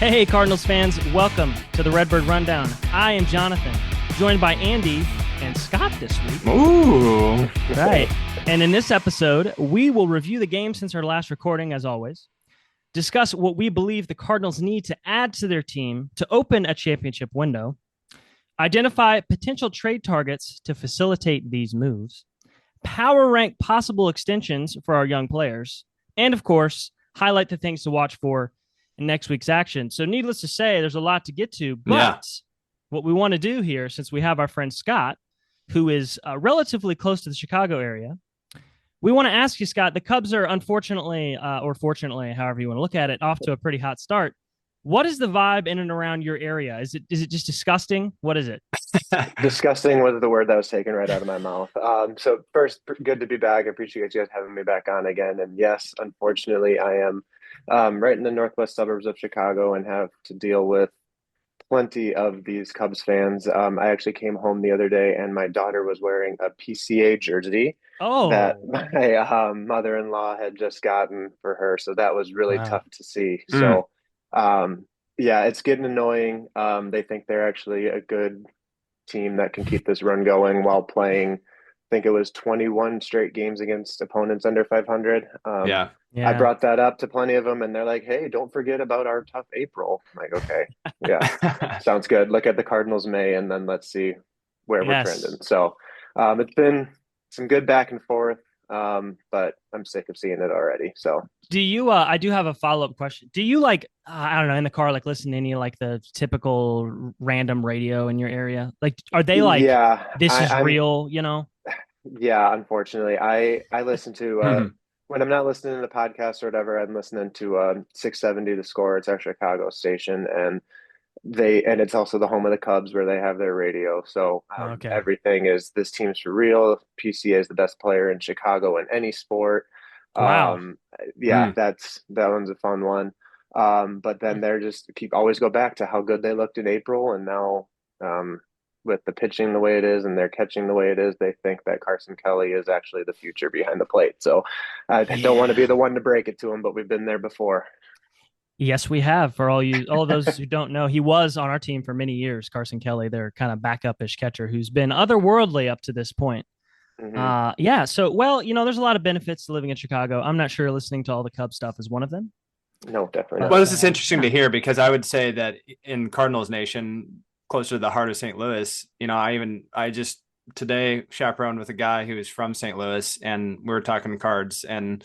Hey, Cardinals fans, welcome to the Redbird Rundown. I am Jonathan, joined by Andy and Scott this week. Ooh. Right. And in this episode, we will review the game since our last recording, as always, discuss what we believe the Cardinals need to add to their team to open a championship window, identify potential trade targets to facilitate these moves, power rank possible extensions for our young players, and of course, highlight the things to watch for in next week's action. So needless to say, there's a lot to get to, but what we want to do here, since we have our friend Scott, who is relatively close to the Chicago area, we want to ask you, Scott, the Cubs are unfortunately, or fortunately, however you want to look at it, off to a pretty hot start. What is the vibe in and around your area? Is it just disgusting? What is it? Disgusting was the word that was taken right out of my mouth. So first, good to be back. I appreciate you guys having me back on again. And yes, unfortunately, I am right in the northwest suburbs of Chicago and have to deal with plenty of these Cubs fans. I actually came home the other day and my daughter was wearing a PCA jersey that my mother-in-law had just gotten for her. So that was really tough to see. So yeah, it's getting annoying. They think they're actually a good team that can keep this run going while playing, I think it was 21 straight games against opponents under 500. Yeah. I brought that up to plenty of them and they're like, hey, don't forget about our tough April. I'm like, okay, yeah, sounds good. Look at the Cardinals May and then let's see where we're trending. So it's been some good back and forth, but I'm sick of seeing it already. So do you I do have a follow-up question. Do you I don't know, in the car, listen to any the typical random radio in your area? Are they this is real, Yeah, unfortunately. I listen to when I'm not listening to the podcast or whatever, I'm listening to 670 The Score. It's our Chicago station, and it's also the home of the Cubs where they have their radio. So everything is, this team's for real. PCA is the best player in Chicago in any sport. Wow. That one's a fun one. But then they're just always go back to how good they looked in April, and now with the pitching the way it is and they're catching the way it is, they think that Carson Kelly is actually the future behind the plate. So I don't want to be the one to break it to him, but we've been there before. Yes, we have. For all of those who don't know, he was on our team for many years. Carson Kelly, their kind of backup-ish catcher, who's been otherworldly up to this point. So, there's a lot of benefits to living in Chicago. I'm not sure listening to all the Cubs stuff is one of them. No, definitely not. Well, this is interesting to hear because I would say that in Cardinals Nation, closer to the heart of St. Louis, I just today chaperoned with a guy who is from St. Louis, and we were talking cards and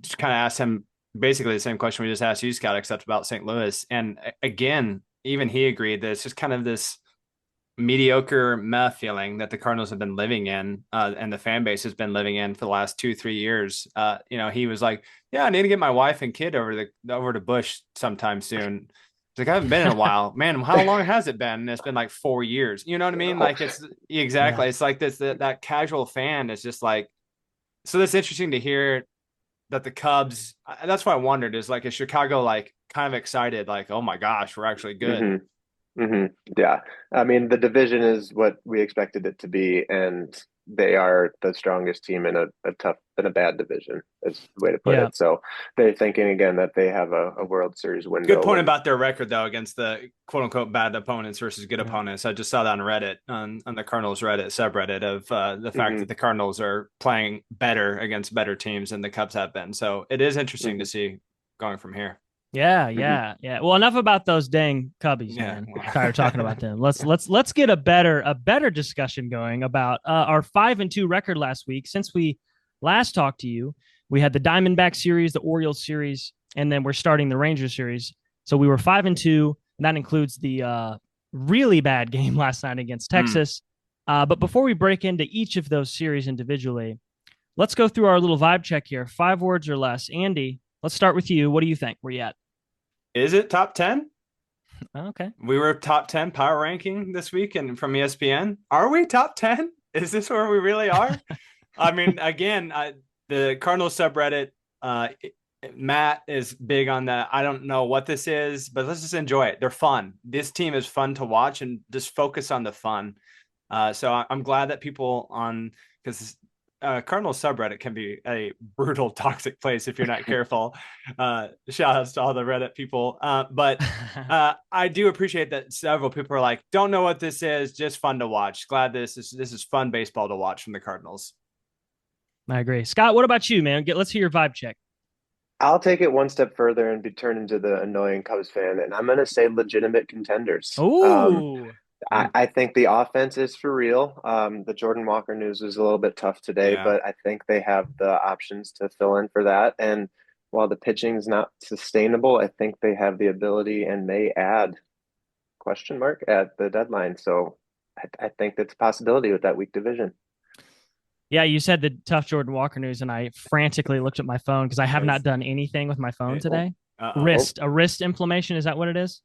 just kind of asked him basically the same question we just asked you, Scott, except about St. Louis. And again, even he agreed that it's just kind of this mediocre meh feeling that the Cardinals have been living in, and the fan base has been living in for the last 2-3 years. He was like, yeah, I need to get my wife and kid over to Busch sometime soon. It's I haven't been in a while, man. How long has it been? And it's been 4 years. You know what I mean? It's exactly. Yeah. It's like this, that casual fan is just so that's interesting to hear that the Cubs, that's what I wondered is is Chicago, kind of excited, oh my gosh, we're actually good. Yeah. I mean, the division is what we expected it to be, and they are the strongest team in a bad division, is the way to put it. So they're thinking again that they have a World Series window. Good point about their record though against the quote unquote bad opponents versus good opponents. I just saw that on Reddit, on the Cardinals Reddit subreddit, of the fact that the Cardinals are playing better against better teams than the Cubs have been. So it is interesting to see going from here. Yeah. Well, enough about those dang Cubbies, man. I'm tired of talking about them. Let's get a better discussion going about our 5-2 record last week. Since we last talked to you, we had the Diamondback series, the Orioles series, and then we're starting the Rangers series. So we were 5-2, and that includes the really bad game last night against Texas. But before we break into each of those series individually, let's go through our little vibe check here. 5 words or less. Andy, let's start with you. What do you think? Where you at? Is it top 10? Okay. We were top 10 power ranking this week and from ESPN. Are we top 10? Is this where we really are? I mean, again, the Cardinals subreddit, Matt is big on that. I don't know what this is, but let's just enjoy it. They're fun. This team is fun to watch and just focus on the fun. So I'm glad that people because Cardinals subreddit can be a brutal, toxic place if you're not careful. Shout outs to all the Reddit people. But I do appreciate that several people are like, don't know what this is, just fun to watch. Glad this is fun baseball to watch from the Cardinals. I agree. Scott, what about you, man? Let's hear your vibe check. I'll take it one step further and be turned into the annoying Cubs fan, and I'm going to say legitimate contenders. Oh, I think the offense is for real. The Jordan Walker news was a little bit tough today, Yeah. but I think they have the options to fill in for that. And while the pitching's not sustainable, I think they have the ability and may add question mark at the deadline. So I think that's a possibility with that weak division. yeah. You said the tough Jordan Walker news, and I frantically looked at my phone because I have not done anything with my phone today. A wrist inflammation. Is that what it is?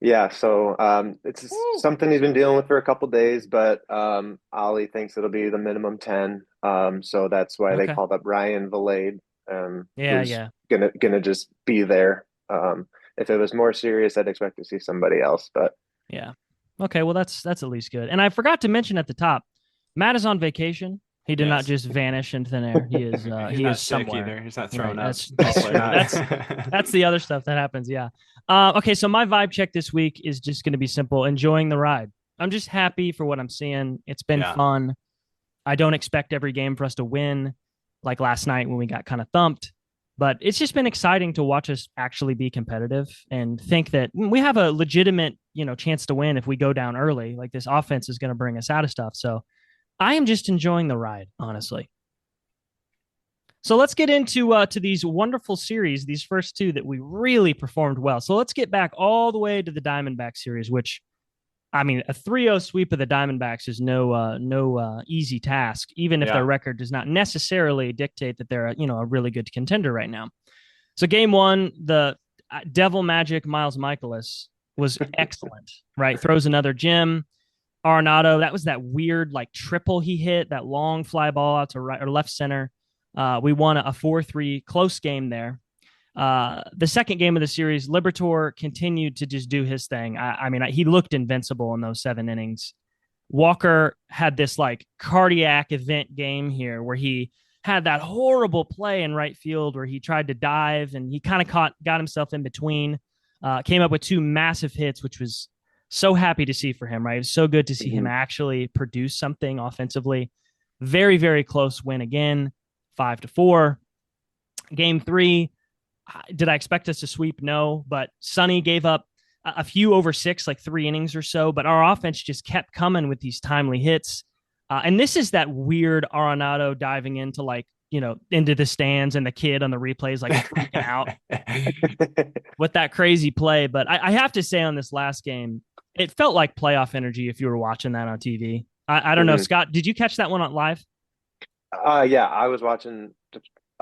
Yeah, so it's something he's been dealing with for a couple days, but Ollie thinks it'll be the minimum 10. So that's why they Okay. called up Ryan Vilade, Yeah, who's yeah, gonna just be there. If it was more serious, I'd expect to see somebody else, but yeah. Okay, well that's at least good. And I forgot to mention at the top, Matt is on vacation. He did not Yes. just vanish into thin air. He is He's he not is sick somewhere. either. He's not throwing Right. up. That's Also true. not. That's the other stuff that happens. Yeah. Okay, so my vibe check this week is just going to be simple: enjoying the ride. I'm just happy for what I'm seeing. It's been Yeah. fun. I don't expect every game for us to win, like last night when we got kind of thumped. But it's just been exciting to watch us actually be competitive and think that we have a legitimate, chance to win if we go down early. Like this offense is going to bring us out of stuff. So I am just enjoying the ride, honestly. So let's get into to these wonderful series, these first two that we really performed well. So let's get back all the way to the Diamondback series, which I mean, a 3-0 sweep of the Diamondbacks is no easy task, even if their Yeah. record does not necessarily dictate that they're a really good contender right now. So game one, the Devil Magic Miles Michaelis was excellent, right? Throws another gem. Arenado, that was that weird like triple he hit, that long fly ball out to right or left center. We won a 4-3 close game there. The second game of the series, Liberatore continued to just do his thing. I mean, he looked invincible in those 7 innings. Walker had this like cardiac event game here where he had that horrible play in right field where he tried to dive and he kind of got himself in between. Came up with 2 massive hits, which was so happy to see for him, right? It was so good to see him actually produce something offensively. Very, very close win again, 5-4. Game 3, did I expect us to sweep? No, but Sonny gave up a few over 6, like 3 innings or so, but our offense just kept coming with these timely hits. And this is that weird Arenado diving into into the stands and the kid on the replays like freaking out with that crazy play. But I have to say on this last game, it felt like playoff energy if you were watching that on TV. I don't know, Scott, did you catch that one on live? Yeah, I was watching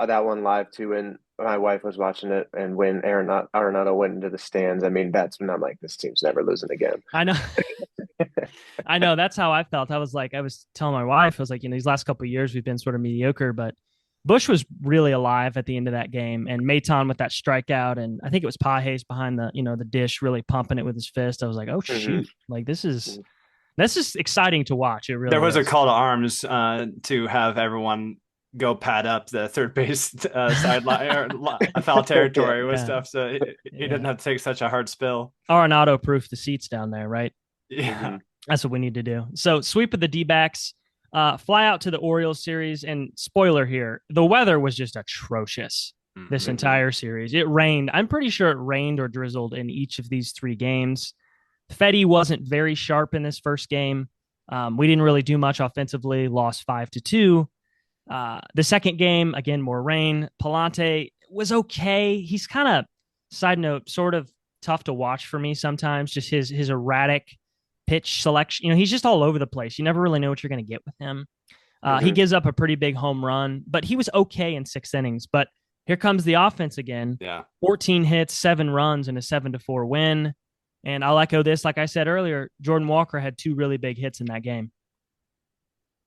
that one live too, and my wife was watching it. And when Arenado went into the stands, I mean, that's when I'm like, this team's never losing again. I know. I know. That's how I felt. I was telling my wife, I was like, these last couple of years we've been sort of mediocre, but Bush was really alive at the end of that game, and Maton with that strikeout, and I think it was Pages behind the dish, really pumping it with his fist. I was like, oh shoot, like this is exciting to watch. It really There was is. a call to arms to have everyone go pad up the third base sideline or foul territory with stuff, so he didn't have to take such a hard spill. Arenado proof the seats down there, right? Yeah, that's what we need to do. So sweep of the D-backs. Fly out to the Orioles series, and spoiler here, the weather was just atrocious this entire series. It rained. I'm pretty sure it rained or drizzled in each of these 3 games. Fetty wasn't very sharp in this first game. We didn't really do much offensively, lost 5-2. The second game, again, more rain. Palante was okay. He's kind of, side note, sort of tough to watch for me sometimes, just his erratic pitch selection. He's just all over the place. You never really know what you're going to get with him. He gives up a pretty big home run, but he was okay in 6 innings. But here comes the offense again. Yeah. 14 hits, 7 runs, and a 7-4 win. And I'll echo this. Like I said earlier, Jordan Walker had 2 really big hits in that game.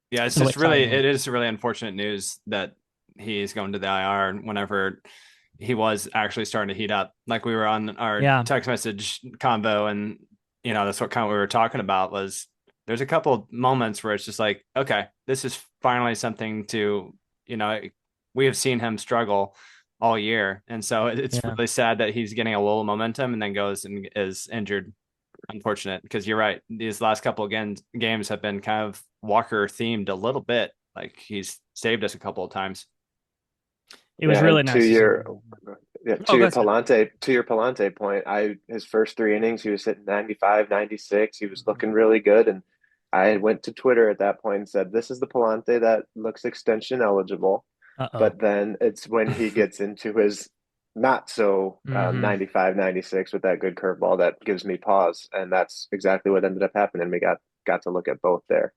Yeah, it's just it is really unfortunate news that he's going to the IR whenever he was actually starting to heat up. Like we were on our text message convo, and that's what kind of we were talking about was there's a couple moments where it's just like, okay, this is finally something to, you know, we have seen him struggle all year. And so it's Yeah. really sad that he's getting a little momentum and then goes and is injured. Unfortunate, because you're right. These last couple of games have been kind of Walker themed a little bit. Like he's saved us a couple of times. It was Yeah, really and nice to see him. Oh, that's it. To your Palante point, his first three innings he was hitting 95, 96. He was Mhm. looking really good, and I went to Twitter at that point and said, "This is the Palante that looks extension eligible." Uh-oh. But then it's when he gets into his not so Hmm. 95, 96 with that good curveball that gives me pause, and that's exactly what ended up happening. We got to look at both there.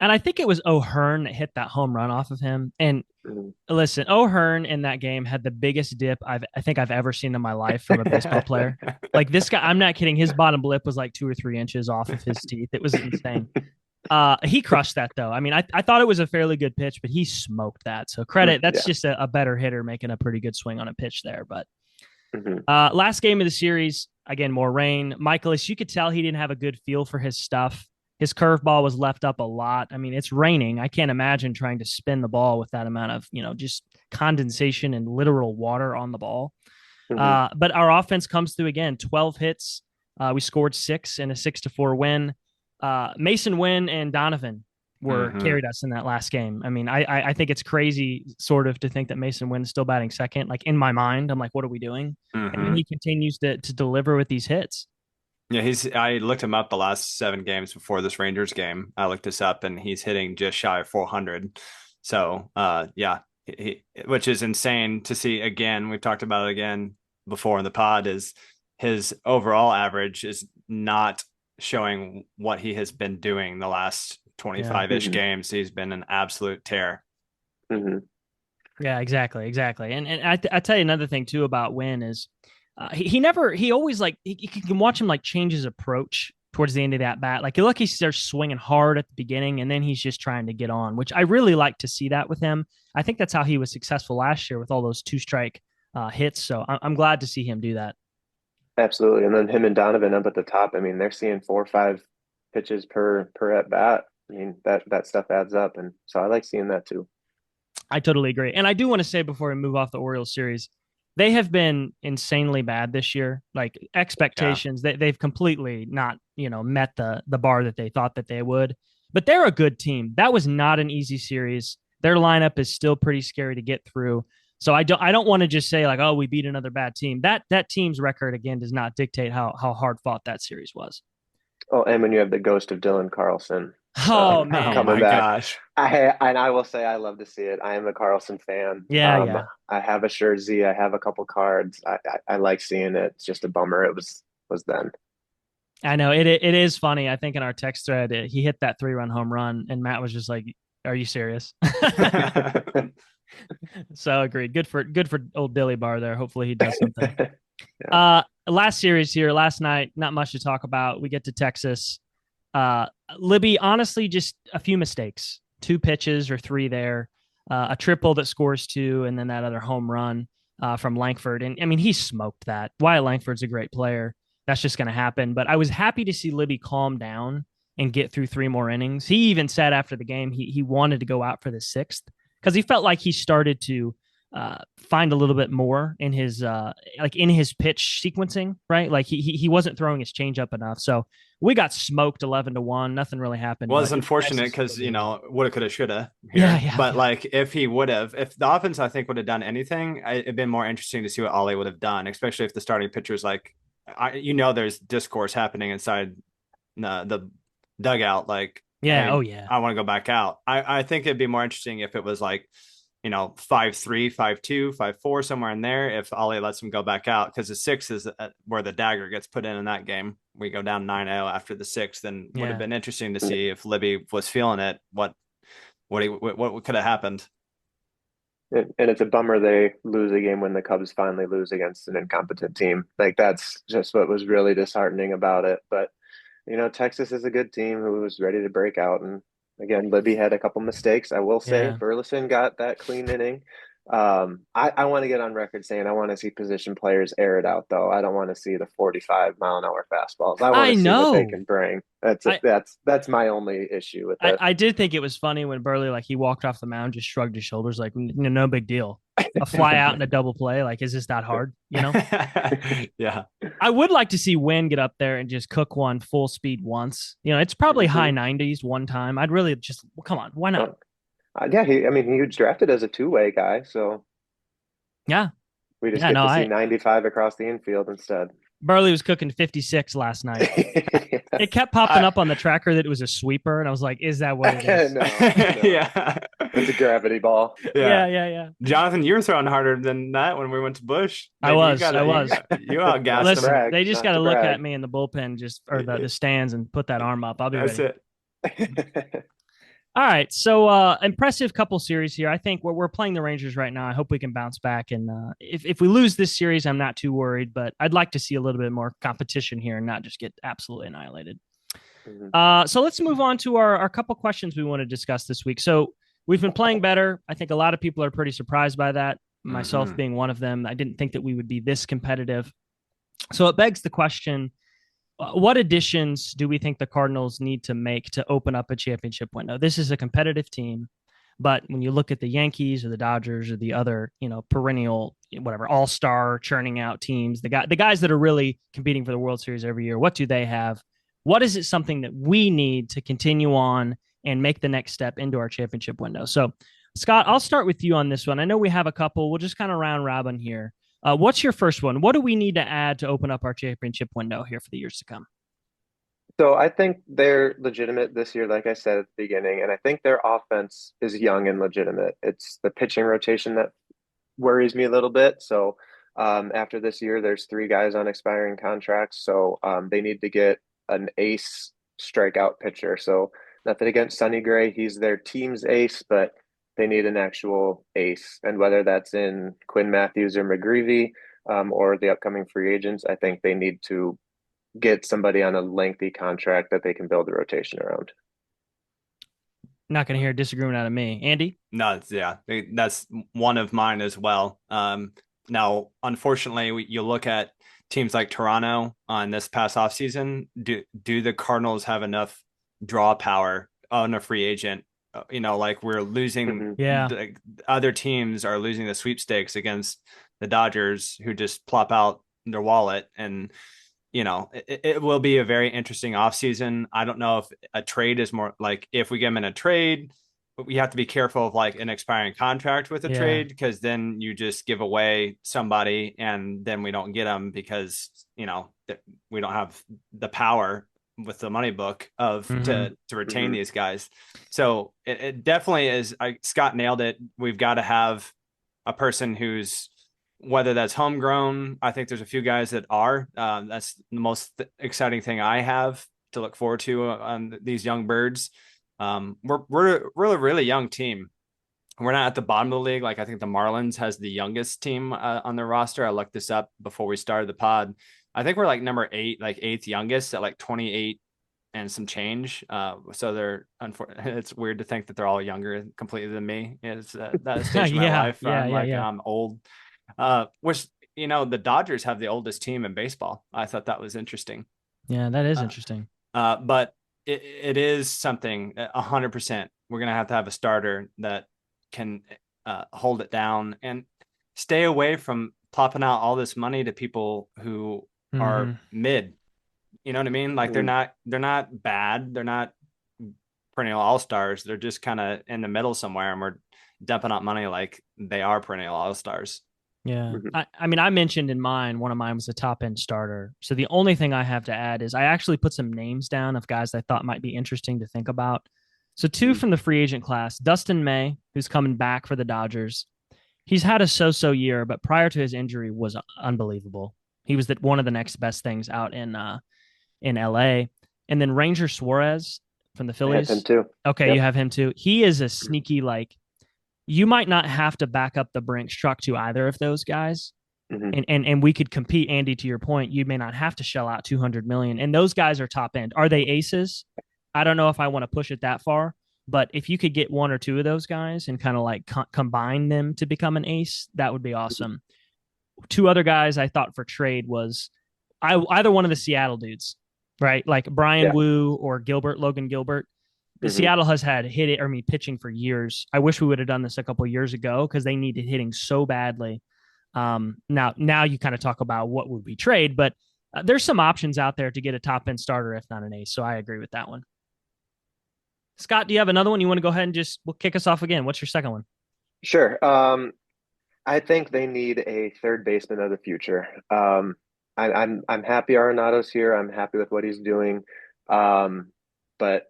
And I think it was O'Hearn that hit that home run off of him. And Mhm. listen, O'Hearn in that game had the biggest dip I think I've ever seen in my life from a baseball player. Like this guy, I'm not kidding. His bottom lip was like 2 or 3 inches off of his teeth. It was insane. He crushed that though. I mean, I thought it was a fairly good pitch, but he smoked that. So credit. That's Yeah. just a better hitter making a pretty good swing on a pitch there. But Mhm. last game of the series, again, more rain. Michaelis, you could tell he didn't have a good feel for his stuff. His curveball was left up a lot. I mean, it's raining. I can't imagine trying to spin the ball with that amount of, just condensation and literal water on the ball. Mhm. But our offense comes through again. 12 hits. We scored 6 in a 6-4 win. Mason Wynn and Donovan were Mm-hmm. carried us in that last game. I mean, I think it's crazy sort of to think that Mason Wynn is still batting second. Like in my mind, I'm like, what are we doing? And then Mm-hmm. he continues to deliver with these hits. Yeah, I looked him up the last 7 games before this Rangers game. I looked this up and he's hitting just shy of 400. So, yeah, which is insane to see again. We've talked about it again before in the pod is his overall average is not showing what he has been doing the last Yeah. 25-ish Mhm. games. He's been an absolute tear. Mhm. Yeah, exactly. And I tell you another thing too about Wynn is he never he always like you can watch him like change his approach towards the end of that bat. Like you look, he starts swinging hard at the beginning, and then he's just trying to get on, which I really like to see that with him. I think that's how he was successful last year with all those two strike hits. So I'm glad to see him do that. Absolutely. And then him and Donovan up at the top. I mean, they're seeing 4 or 5 pitches per at bat. I mean, that stuff adds up. And so I like seeing that too. I totally agree. And I do want to say before we move off the Orioles series, they have been insanely bad this year. Like Yeah. expectations, they've completely not, met the bar that they thought that they would. But they're a good team. That was not an easy series. Their lineup is still pretty scary to get through. So I don't want to just say like, oh, we beat another bad team. That team's record again does not dictate how hard fought that series was. Oh, and when you have the ghost of Dylan Carlson Oh Oh man. coming my back, gosh. I will say I love to see it. I am a Carlson fan. Yeah, yeah. I have a jersey. I have a couple cards. I like seeing it. It's just a bummer. It was then. I know it is funny. I think in our text thread, he hit that 3-run home run, and Matt was just like, "Are you serious?" So agreed. Good for old Billy Barr there. Hopefully he does something. Yeah. Last series here, last night, not much to talk about. We get to Texas. Libby, honestly, just a few mistakes. 2 pitches or 3 there. A triple that scores 2, and then that other home run from Langford. And I mean, he smoked that. Wyatt Langford's a great player. That's just going to happen. But I was happy to see Libby calm down and get through 3 more innings. He even said after the game he wanted to go out for the 6th because he felt like he started to find a little bit more in his like in his pitch sequencing, right? Like he wasn't throwing his changeup enough. So we got smoked 11-1. Nothing really happened, Was but it was nice unfortunate to see because Libby again. woulda coulda shoulda Yeah, here, yeah, but yeah, like if he would have, if the offense I think would have done anything, it'd been more interesting to see what Ollie would have done, especially if the starting pitcher's like, there's discourse happening inside the dugout, like, yeah. Oh hey, yeah, I want to go back out. I think it'd be more interesting if it was like 5-3, 5-2, 5-4, somewhere in there. If Ollie lets him go back out, because the 6th is where the dagger gets put in that game. We go down 9-0 after the 6th, and would have yeah. been interesting to see if Libby was feeling it. What could have happened? And it's a bummer they lose a game when the Cubs finally lose against an incompetent team. Like that's just what was really disheartening about it. But Texas is a good team who was ready to break out. And again, Libby had a couple mistakes. I will say Yeah. Burleson got that clean inning. I want to get on record saying I want to see position players air it out, though. I don't want to see the 45-mile-an-hour fastballs. I want I to see what they know. can bring. That's I, that's my only issue with it. I did think it was funny when Burley, like, he walked off the mound, just shrugged his shoulders, like, no big deal. A fly out and a double play. Like, is this that hard? Yeah. I would like to see Wynn get up there and just cook one full speed once. It's probably high 90s one time. I'd really just, well, come on, why not? Yeah, I mean, he was drafted as a two-way guy, so Yeah. we just Yeah. get No, to see 95 across the infield instead. Burley was cooking 56 last night. Yeah. It kept popping up on the tracker that it was a sweeper. And I was like, is that what it is? No. Yeah. It's a gravity ball. Yeah. Jonathan, you were throwing harder than that when we went to Bush. I was. You outgassed Listen, him. they just got to look at me in the bullpen, or the stands, and put that arm up. I'll be ready. That's it. All right. So impressive couple series here. I think we're playing the Rangers right now. I hope we can bounce back. And if we lose this series, I'm not too worried, but I'd like to see a little bit more competition here and not just get absolutely annihilated. So let's move on to our couple questions we want to discuss this week. So we've been playing better. I think a lot of people are pretty surprised by that, myself being one of them. I didn't think that we would be this competitive. So it begs the question, what additions do we think the Cardinals need to make to open up a championship window? This is a competitive team, but when you look at the Yankees or the Dodgers or the other, perennial, whatever, all-star churning out teams, the guys that are really competing for the World Series every year, what do they have? What is it something that we need to continue on and make the next step into our championship window? So, Scott, I'll start with you on this one. I know we have a couple. We'll just kind of round robin here. What's your first one? What do we need to add to open up our championship window here for the years to come? So I think they're legitimate this year, like I said at the beginning, and I think their offense is young and legitimate. It's the pitching rotation that worries me a little bit. So after this year, there's three guys on expiring contracts, so they need to get an ace strikeout pitcher. So nothing against Sonny Gray, he's their team's ace, but they need an actual ace. And whether that's in Quinn Matthews or McGreevy or the upcoming free agents, I think they need to get somebody on a lengthy contract that they can build the rotation around. Not going to hear a disagreement out of me. Andy? No, yeah, that's one of mine as well. Now, unfortunately, you look at teams like Toronto on this past offseason. Do the Cardinals have enough draw power on a free agent? Like we're losing. Yeah. Other teams are losing the sweepstakes against the Dodgers, who just plop out their wallet. And, it will be a very interesting offseason. I don't know if a trade is more like if we get them in a trade, but we have to be careful of like an expiring contract with a trade, because then you just give away somebody and then we don't get them because, we don't have the power with the money book of to retain these guys. So it definitely is. Scott nailed it. We've got to have a person who's, whether that's homegrown. I think there's a few guys that are. That's the most exciting thing I have to look forward to on these young birds. We're a really young team. We're not at the bottom of the league. Like I think the Marlins has the youngest team on their roster. I looked this up before we started the pod. I think we're like number 8, like 8th youngest at like 28 and some change. So they're, it's weird to think that they're all younger completely than me. It's that stage of my life. I'm old. Which, the Dodgers have the oldest team in baseball. I thought that was interesting. Yeah, that is interesting. But it is something 100%. We're going to have a starter that can hold it down and stay away from plopping out all this money to people who are mid. You know what I mean? Like they're not bad. They're not perennial all-stars. They're just kind of in the middle somewhere, and we're dumping out money like they are perennial all-stars. Yeah. I mean, I mentioned in mine, one of mine was a top end starter. So the only thing I have to add is I actually put some names down of guys I thought might be interesting to think about. So 2 from the free agent class, Dustin May, who's coming back for the Dodgers. He's had a so-so year, but prior to his injury was unbelievable. He was one of the next best things out in LA. And then Ranger Suarez from the Phillies. I have him too. Okay, You have him too. He is a sneaky, you might not have to back up the Brinks truck to either of those guys. And we could compete. Andy, to your point, you may not have to shell out $200 million. And those guys are top end. Are they aces? I don't know if I want to push it that far, But if you could get one or two of those guys and kind of like combine them to become an ace, that would be awesome. Two other guys I thought for trade was either one of the Seattle dudes, right? Like Brian Yeah. Wu or Logan Gilbert. The Seattle has had pitching for years. I wish we would have done this a couple years ago because they needed hitting so badly. Now you kind of talk about what would be trade, but there's some options out there to get a top end starter, if not an ace. So I agree with that one. Scott, do you have another one? You want to go ahead and we'll kick us off again? What's your second one? Sure. I think they need a third baseman of the future. I'm happy Arenado's here. I'm happy with what he's doing. But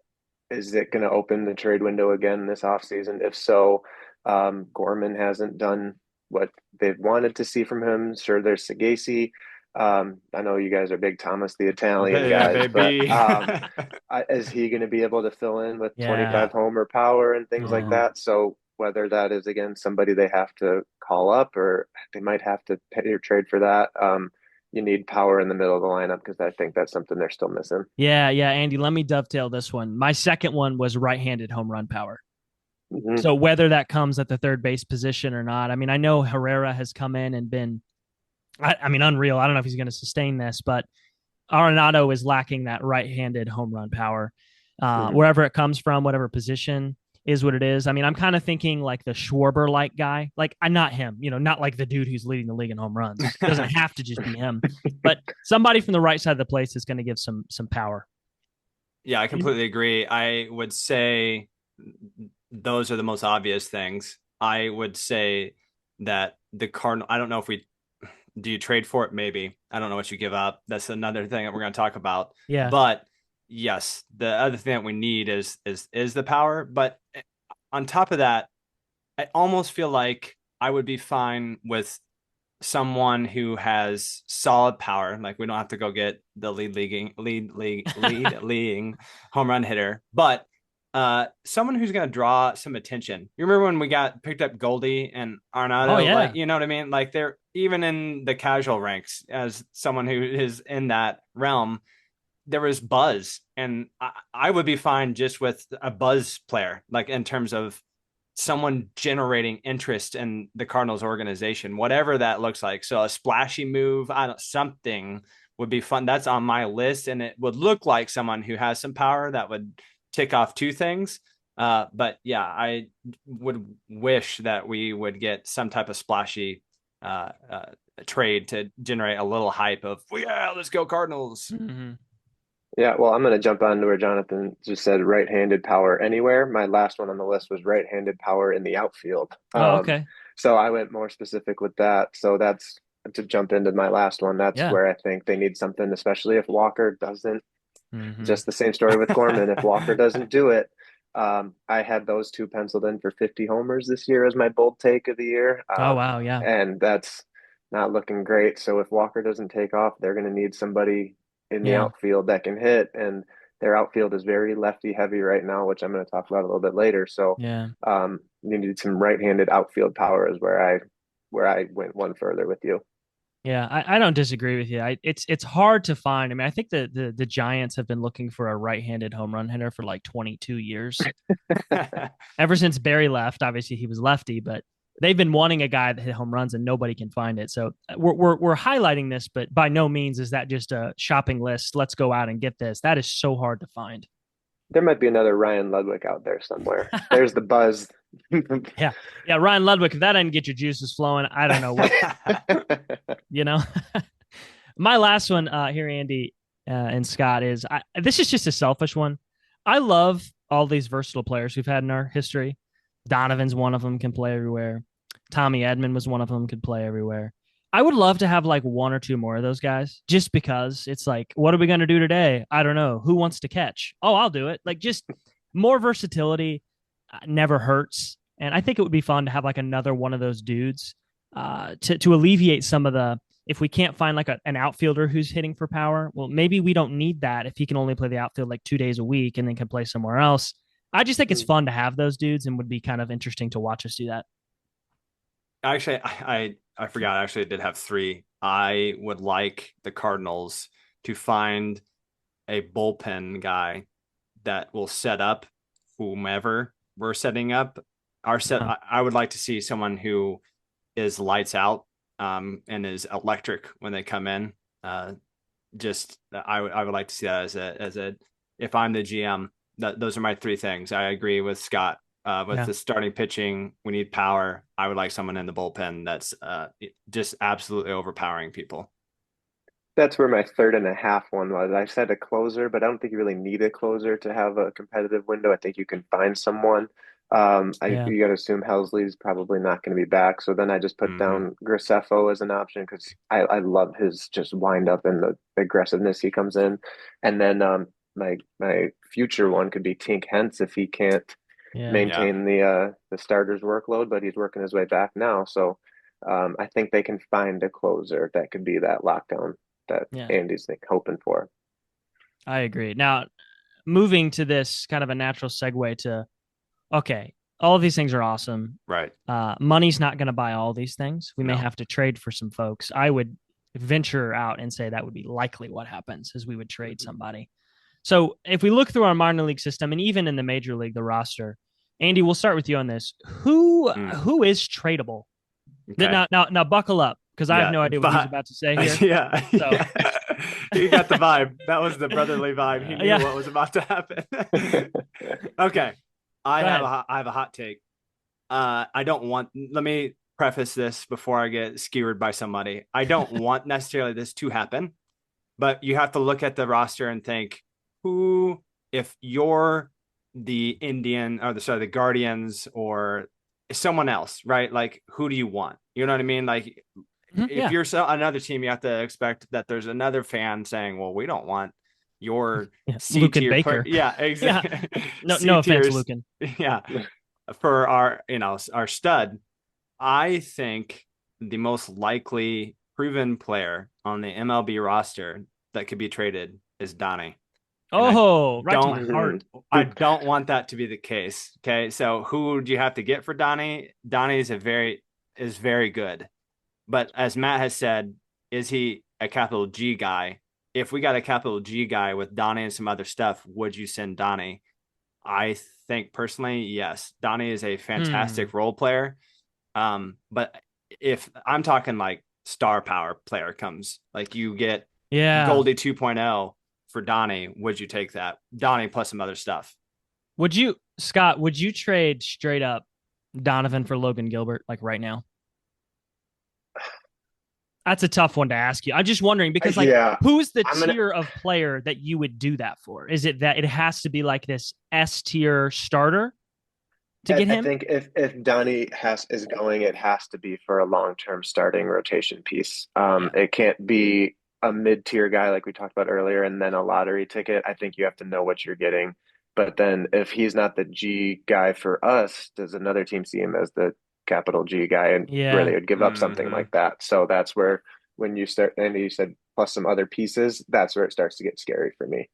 is it going to open the trade window again this offseason? If so, Gorman hasn't done what they've wanted to see from him. Sure, there's Sagasi. I know you guys are big Thomas the Italian guys, but is he going to be able to fill in with 25 homer power and things like that? So whether that is, again, somebody they have to call up or they might have to pay or trade for that, you need power in the middle of the lineup because I think that's something they're still missing. Yeah, Andy, let me dovetail this one. My second one was right-handed home run power. Mm-hmm. So whether that comes at the third base position or not, I mean, I know Herrera has come in and been, unreal. I don't know if he's going to sustain this, but Arenado is lacking that right-handed home run power. Wherever it comes from, whatever position is what it is. I mean, I'm kind of thinking like the Schwarber-like guy. Like, I'm not him, not like the dude who's leading the league in home runs. It doesn't have to just be him, but somebody from the right side of the place is going to give some power. Yeah, I completely agree. I would say those are the most obvious things. I would say that the Cardinal, I don't know if do you trade for it? Maybe. I don't know what you give up. That's another thing that we're going to talk about. Yeah. But yes, the other thing that we need is the power. But on top of that, I almost feel like I would be fine with someone who has solid power. Like we don't have to go get the leading home run hitter, but someone who's going to draw some attention. You remember when we picked up Goldie and Arenado? Oh, yeah. Like, you know what I mean? Like they're even in the casual ranks as someone who is in that realm. There was buzz, and I would be fine just with a buzz player, like in terms of someone generating interest in the Cardinals organization, whatever that looks like. So a splashy move, something would be fun. That's on my list, and it would look like someone who has some power that would tick off two things. But yeah, I would wish that we would get some type of splashy trade to generate a little hype of, yeah, let's go Cardinals. Mm-hmm. Yeah, well, I'm going to jump on to where Jonathan just said right-handed power anywhere. My last one on the list was right-handed power in the outfield. Okay. So I went more specific with that. So that's to jump into my last one. That's where I think they need something, especially if Walker doesn't. Just the same story with Gorman. If Walker doesn't do it, I had those two penciled in for 50 homers this year as my bold take of the year. Oh, wow. Yeah. And that's not looking great. So if Walker doesn't take off, they're going to need somebody in the outfield that can hit, and their outfield is very lefty heavy right now, which I'm going to talk about a little bit later. So you need some right-handed outfield power is where I went one further with you. Yeah, I don't disagree with you. It's hard to find. I mean, I think the Giants have been looking for a right-handed home run hitter for like 22 years. Ever since Barry left, obviously he was lefty, but they've been wanting a guy that hit home runs and nobody can find it. So we're highlighting this, but by no means is that just a shopping list. Let's go out and get this. That is so hard to find. There might be another Ryan Ludwig out there somewhere. There's the buzz. Yeah. Ryan Ludwig, if that didn't get your juices flowing, I don't know what, My last one here, Andy and Scott, is this is just a selfish one. I love all these versatile players we've had in our history. Donovan's one of them, can play everywhere. Tommy Edman was one of them, could play everywhere. I would love to have like one or two more of those guys just because it's like, what are we going to do today? I don't know. Who wants to catch? Oh, I'll do it. Like just more versatility never hurts. And I think it would be fun to have like another one of those dudes to alleviate some of the, if we can't find like an outfielder who's hitting for power, well, maybe we don't need that if he can only play the outfield like 2 days a week and then can play somewhere else. I just think it's fun to have those dudes and would be kind of interesting to watch us do that. Actually, I forgot. I actually did have three. I would like the Cardinals to find a bullpen guy that will set up whomever we're setting up, our set, I would like to see someone who is lights out, and is electric when they come in. I would like to see that as a if I'm the GM, those are my three things. I agree with Scott. With the starting pitching, we need power. I would like someone in the bullpen that's just absolutely overpowering people. That's where my third and a half one was. I said a closer, but I don't think you really need a closer to have a competitive window. I think you can find someone. You got to assume Helsley's probably not going to be back. So then I just put down Graceffo as an option because I love his just wind up and the aggressiveness he comes in. And then my future one could be Tink Hence if he can't maintain the starter's workload, but he's working his way back now. So I think they can find a closer that could be that lockdown that Andy's hoping for. I agree. Now, moving to this kind of a natural segue to, okay, all of these things are awesome. Right. Money's not going to buy all these things. We may have to trade for some folks. I would venture out and say that would be likely what happens is we would trade somebody. So if we look through our minor league system and even in the major league, the roster, Andy, we'll start with you on this. Who is tradable? Okay. Now buckle up. Because I have no idea what he's about to say here. You got the vibe. That was the brotherly vibe. He knew what was about to happen. Okay. I have a hot take. I don't want, let me preface this before I get skewered by somebody. I don't want necessarily this to happen, but you have to look at the roster and think if you're the the Guardians or someone else, right? Like, who do you want? You know what I mean? Like, if you're another team, you have to expect that there's another fan saying, well, we don't want your Lucan Baker. Exactly. No offense, Lucan. Yeah. For our stud, I think the most likely proven player on the MLB roster that could be traded is Donnie. Oh, right to my heart. I don't want that to be the case. Okay. So who do you have to get for Donnie? Donnie is very good. But as Matt has said, is he a capital G guy? If we got a capital G guy with Donnie and some other stuff, would you send Donnie? I think personally, yes. Donnie is a fantastic role player. But if I'm talking like star power player comes, like you get Goldie 2.0 for Donnie, would you take that? Donnie plus some other stuff. Scott, would you trade straight up Donovan for Logan Gilbert like right now? That's a tough one to ask you. I'm just wondering because who's the tier of player that you would do that for? Is it that it has to be like this S tier starter to get him? I think if Donnie is going, it has to be for a long-term starting rotation piece. It can't be a mid-tier guy like we talked about earlier and then a lottery ticket. I think you have to know what you're getting. But then if he's not the G guy for us, does another team see him as the capital G guy and where they would give up something like that? So that's where when you start, and you said plus some other pieces, that's where it starts to get scary for me.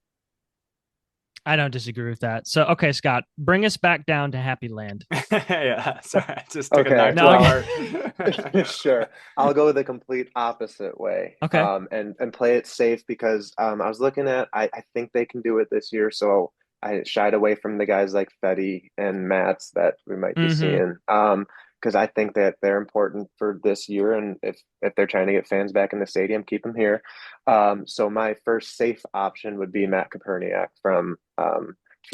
I don't disagree with that. So, okay, Scott, bring us back down to Happy Land. Sorry, I just took a knife to heart. Sure. I'll go the complete opposite way. Okay. And play it safe because I was looking at, I think they can do it this year. So I shied away from the guys like Fetty and Mats that we might be seeing. Because I think that they're important for this year, and if they're trying to get fans back in the stadium, keep them here. So my first safe option would be Matt Koperniak from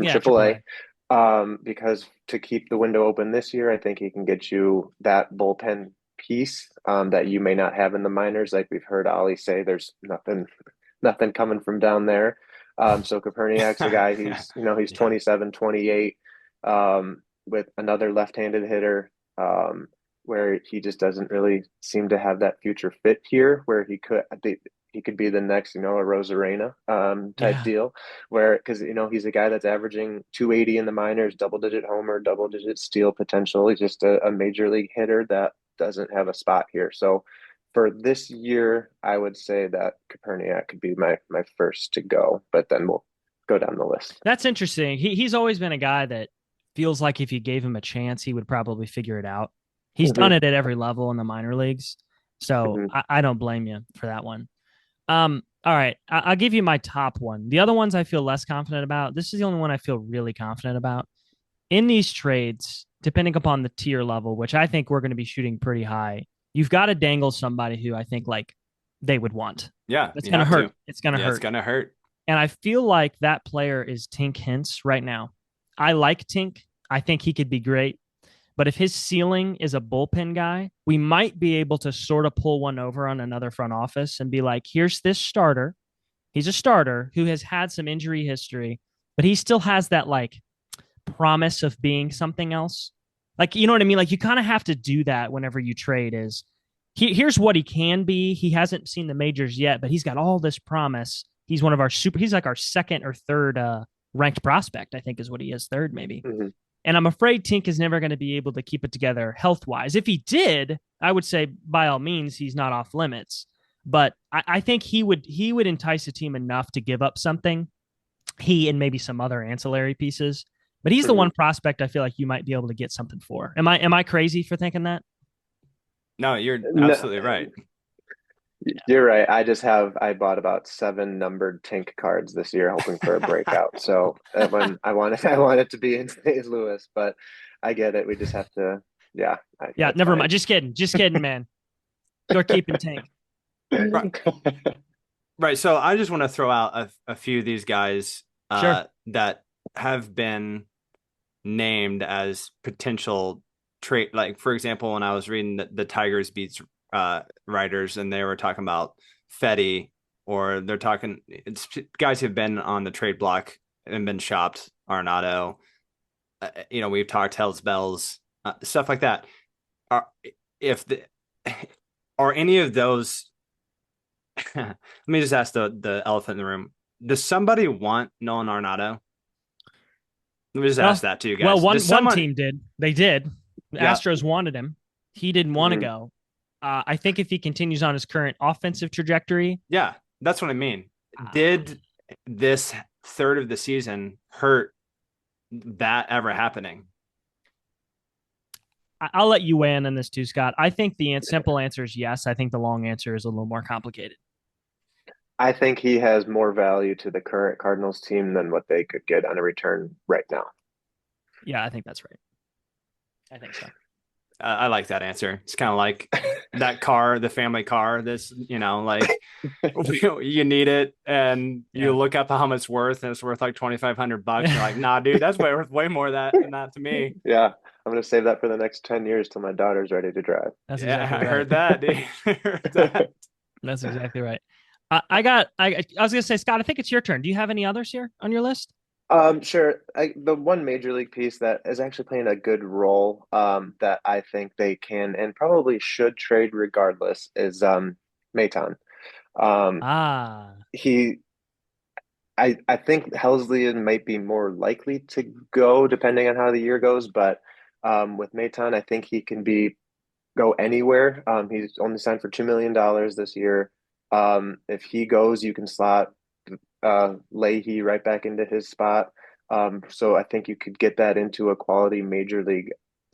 AAA, because to keep the window open this year, I think he can get you that bullpen piece that you may not have in the minors. Like we've heard Ollie say, there's nothing coming from down there. So Koperniak's a guy he's 27, 28, with another left-handed hitter. Where he just doesn't really seem to have that future fit here, where he could be the next, a Rosarena type deal, where because he's a guy that's averaging 280 in the minors, double-digit homer, double-digit steal potential. He's just a major league hitter that doesn't have a spot here. So for this year, I would say that Koperniak could be my first to go, but then we'll go down the list. That's interesting. He's always been a guy that feels like if you gave him a chance, he would probably figure it out. He's done it at every level in the minor leagues. So I don't blame you for that one. All right. I'll give you my top one. The other ones I feel less confident about. This is the only one I feel really confident about. in these trades, depending upon the tier level, which I think we're going to be shooting pretty high, you've got to dangle somebody who I think like they would want. Yeah, It's you going to have hurt. to. It's going to Yeah, it's hurt. gonna hurt. And I feel like that player is Tink Hintz right now. I like Tink. I think he could be great. But if his ceiling is a bullpen guy, we might be able to sort of pull one over on another front office and be like, here's this starter. He's a starter who has had some injury history, but he still has that like promise of being something else. Like, you know what I mean? Like, you kind of have to do that whenever you trade is here's what he can be. He hasn't seen the majors yet, but he's got all this promise. He's one of our he's like our second or third ranked prospect, I think is what he is, third maybe. Mm-hmm. And I'm afraid Tink is never going to be able to keep it together health wise. If he did, I would say by all means he's not off limits. But I think he would entice a team enough to give up something. He and maybe some other ancillary pieces. But he's the Mm-hmm. one prospect I feel like you might be able to get something for. Am I crazy for thinking that? No, you're No, absolutely right. you're right. I bought about 7 numbered Tink cards this year, hoping for a breakout. So when I want it to be in St. Louis, but I get it. We just have to, yeah, Yeah, that's never fine. mind. Just kidding, man. You're keeping Tank. Right. Right. So I just want to throw out a few of these guys Sure. that have been named as potential trade. Like, for example, when I was reading the Tigers beats writers, and they were talking about Fetty, or they're talking it's guys who've been on the trade block and been shopped. Arenado, we've talked Hells Bells, stuff like that. Are if the are any of those? Let me just ask the elephant in the room. Does somebody want Nolan Arenado? Let me just Well, ask that to you well, guys. one Does one someone? team did. They did. The Yeah, Astros wanted him. He didn't want to Mhm. go. I think if he continues on his current offensive trajectory, yeah, that's what I mean. uh, Did this third of the season hurt that ever happening? I'll let you weigh in on this too, Scott. I think the simple answer is yes. I think the long answer is a little more complicated. I think he has more value to the current Cardinals team than what they could get on a return right now. Yeah, I think that's right. I think so. I like that answer. It's kind of like that car, the family car. This, like you need it, and you Yeah. look up how much it's worth, and it's worth like $2,500. You're like, nah, dude, that's worth way more than that to me. Yeah, I'm gonna save that for the next 10 years till my daughter's ready to drive. That's Yeah, exactly I right. heard that, dude. I heard that. That's exactly right. I was gonna say, Scott, I think it's your turn. Do you have any others here on your list? Sure. The one major league piece that is actually playing a good role, that I think they can and probably should trade regardless is Maton. Um, Ah, he, I think Helsley might be more likely to go depending on how the year goes, but with Maton, I think he can go anywhere. He's only signed for $2 million this year. If he goes, you can slot Leahy right back into his spot. So I think you could get that into a quality major league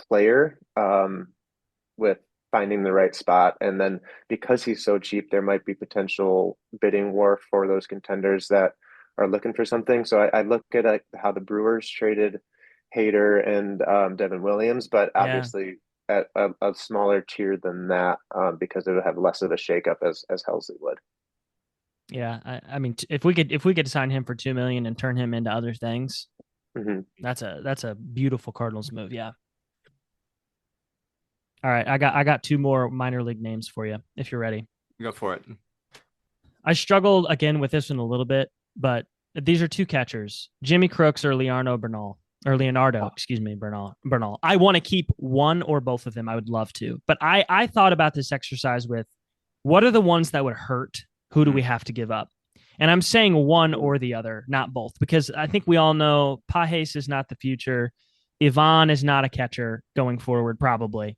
player, with finding the right spot. And then because he's so cheap, there might be potential bidding war for those contenders that are looking for something. So I look at how the Brewers traded Hader and Devin Williams, but yeah, obviously at a smaller tier than that, because it would have less of a shakeup as Helsley would. yeah. I mean, if we could sign him for 2 million and turn him into other things, Mhm. that's a beautiful Cardinals move. Yeah. All right, I got two more minor league names for you if you're ready. Go for it. I struggled again with this one a little bit, but these are two catchers: Jimmy Crooks or Leonardo, excuse me, Bernal. I want to keep one or both of them. I would love to, but I thought about this exercise with what are the ones that would hurt? Who do we have to give up? And I'm saying one or the other, not both, because I think we all know Pajes is not the future. Ivan is not a catcher going forward, probably.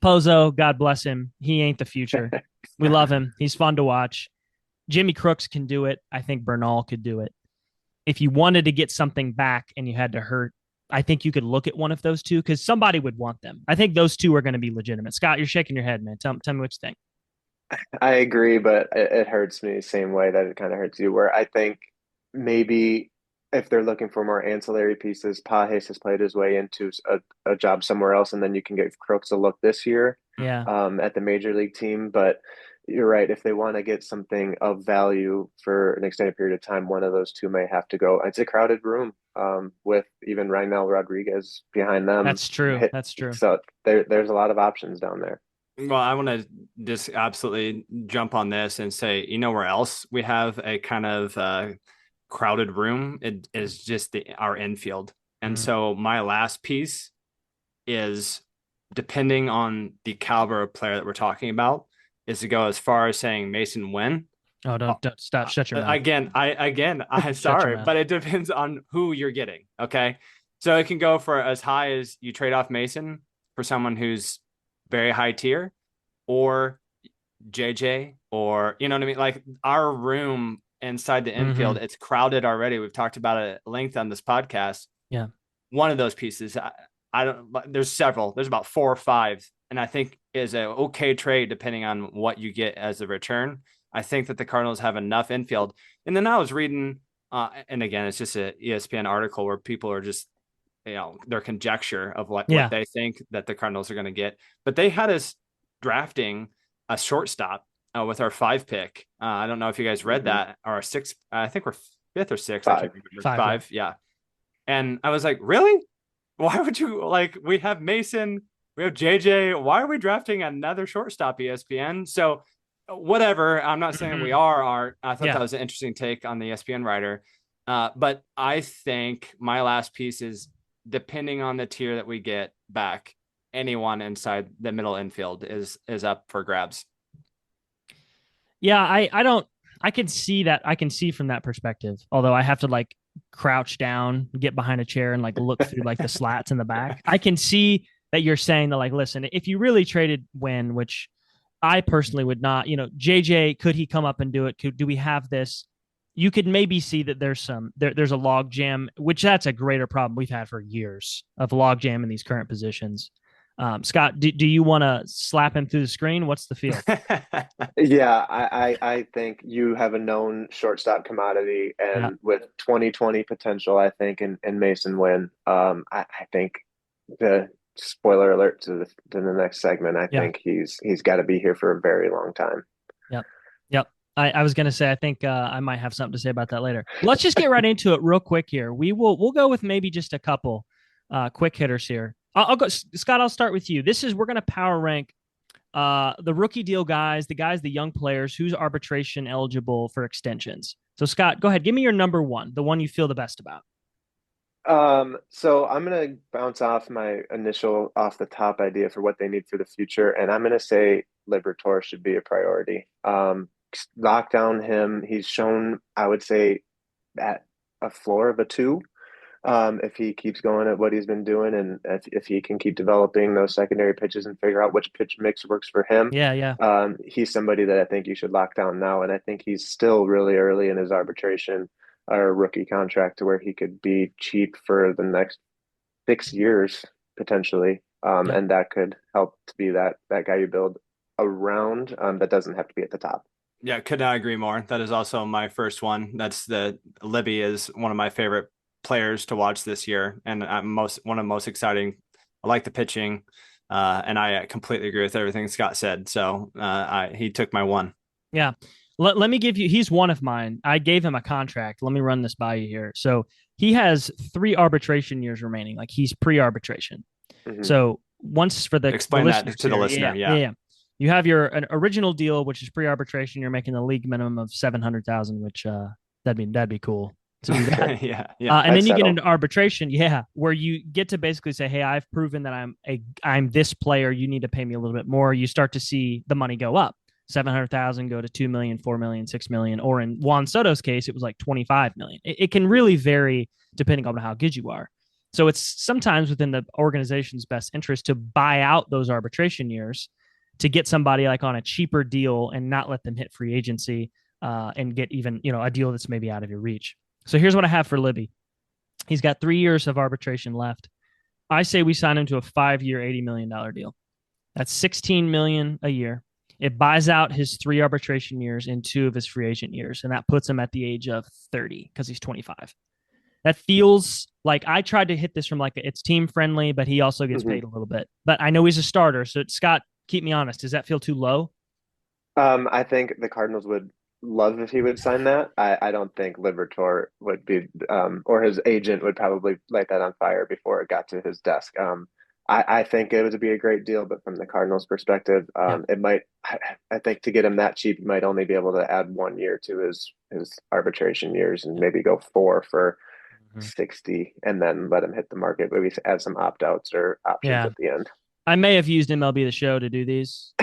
Pozo, God bless him. He ain't the future. We love him. He's fun to watch. Jimmy Crooks can do it. I think Bernal could do it. If you wanted to get something back and you had to hurt, I think you could look at one of those two because somebody would want them. I think those two are going to be legitimate. Scott, you're shaking your head, man. Tell me what you think. I agree, but it hurts me the same way that it kind of hurts you, where I think maybe if they're looking for more ancillary pieces, Pages has played his way into a job somewhere else, and then you can get Crooks a look this year Yeah. at the major league team. But you're right. If they want to get something of value for an extended period of time, one of those two may have to go. It's a crowded room with even Reinel Rodriguez behind them. That's true. That's true. So there's a lot of options down there. Well, I want to just absolutely jump on this and say, you know, where else we have a kind of crowded room, it is just our infield. And so my last piece is, depending on the caliber of player that we're talking about, is to go as far as saying Mason Wynn. Oh, don't stop. Shut your mouth. I'm sorry, but it depends on who you're getting. Okay. So it can go for as high as you trade off Mason for someone who's very high tier, or JJ, or, you know what I mean? Like, our room inside the infield, it's crowded already. We've talked about it at length on this podcast. Yeah. One of those pieces, I don't, there's several, there's about 4 or 5, and I think is a okay trade depending on what you get as a return. I think that the Cardinals have enough infield. And then I was reading, and again, it's just an ESPN article where people are just, you know, their conjecture of what they think that the Cardinals are going to get. But they had us drafting a shortstop with our 5 pick. I don't know if you guys read that, or our 6. I think we're 5th or 6th. 5. I can't remember. 5, yeah. And I was like, really? Why would you, like, we have Mason, we have JJ. Why are we drafting another shortstop, ESPN? So whatever. I'm not saying we are, Art. I thought that was an interesting take on the ESPN writer. But I think my last piece is, depending on the tier that we get back, anyone inside the middle infield is up for grabs. Yeah, I can see that. I can see from that perspective. Although I have to like crouch down, get behind a chair, and like look through like the slats in the back. I can see that you're saying that, like, listen, if you really traded Wynn, which I personally would not, you know, JJ, could he come up and do it? Do we have this? You could maybe see that there's a log jam, which that's a greater problem we've had for years, of log jam in these current positions. Scott, do you want to slap him through the screen? What's the feel? Yeah, I think you have a known shortstop commodity, and with 2020 potential, I think, in Mason Wynn, I think, the spoiler alert to the next segment, I think he's got to be here for a very long time. Yep. I was going to say, I think I might have something to say about that later. Let's just get right into it real quick here. We'll go with maybe just a couple quick hitters here. I'll go, Scott. I'll start with you. We're going to power rank the rookie deal guys, the young players who's arbitration eligible for extensions. So Scott, go ahead. Give me your number one, the one you feel the best about. So I'm going to bounce off my initial off the top idea for what they need for the future. And I'm going to say Liberatore should be a priority. Lock down him. He's shown, I would say, at a floor of a 2. If he keeps going at what he's been doing, and if he can keep developing those secondary pitches and figure out which pitch mix works for him. He's somebody that I think you should lock down now. And I think he's still really early in his arbitration or rookie contract to where he could be cheap for the next 6 years potentially. And that could help to be that guy you build around, that doesn't have to be at the top. Yeah, could not agree more. That is also my first one. Libby is one of my favorite players to watch this year, and one of the most exciting. I like the pitching, and I completely agree with everything Scott said. So he took my one. Yeah. Let me give you, he's one of mine. I gave him a contract. Let me run this by you here. So he has 3 arbitration years remaining. Like, he's pre-arbitration. So once for explain that to the listener. Yeah. You have an original deal, which is pre-arbitration. You're making the league minimum of $700,000, which that'd be cool to do that. And then you get into arbitration, where you get to basically say, hey, I've proven that I'm this player. You need to pay me a little bit more. You start to see the money go up. 700,000 go to 2 million, 4 million, 6 million, or in Juan Soto's case, it was like 25 million. It can really vary depending on how good you are. So it's sometimes within the organization's best interest to buy out those arbitration years to get somebody like on a cheaper deal and not let them hit free agency and get even, a deal that's maybe out of your reach. So here's what I have for Libby. He's got 3 years of arbitration left. I say we sign him to a 5-year, $80 million deal. That's $16 million a year. It buys out his 3 arbitration years in 2 of his free agent years, and that puts him at the age of 30 because he's 25. That feels like I tried to hit this from like it's team friendly, but he also gets Mhm. paid a little bit. But I know he's a starter. So Scott, keep me honest. Does that feel too low? I think the Cardinals would love if he would sign that. I don't think Libertor would be, or his agent would probably light that on fire before it got to his desk. I think it would be a great deal, but from the Cardinals' perspective, Yeah. it might. I think to get him that cheap, you might only be able to add 1 year to his arbitration years and maybe go four for Mhm. 60, and then let him hit the market. Maybe add some opt outs or options Yeah. at the end. I may have used MLB the show to do these.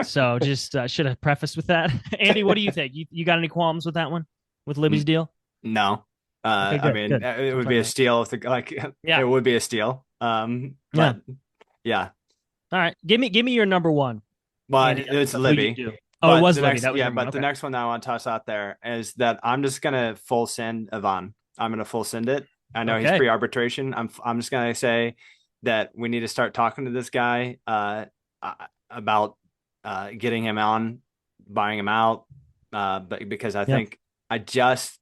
So just should have prefaced with that. Andy, what do you think? You got any qualms with that one? With Libby's deal? No. Okay, I good. mean, Good. it So I'm would be talking a about. steal if like Yeah. it would be a steal. Yeah. But yeah, All right. Give me your number one, but Andy, it's of who you Libby. do. Oh, it But was the Libby. next, That was yeah, your number one. but the Okay. next one that I want to toss out there is that I'm just gonna full send Ivan. I'm gonna full send it. I know he's Okay. pre-arbitration. I'm just gonna say that we need to start talking to this guy about getting him on, buying him out. But because I Yep. think I just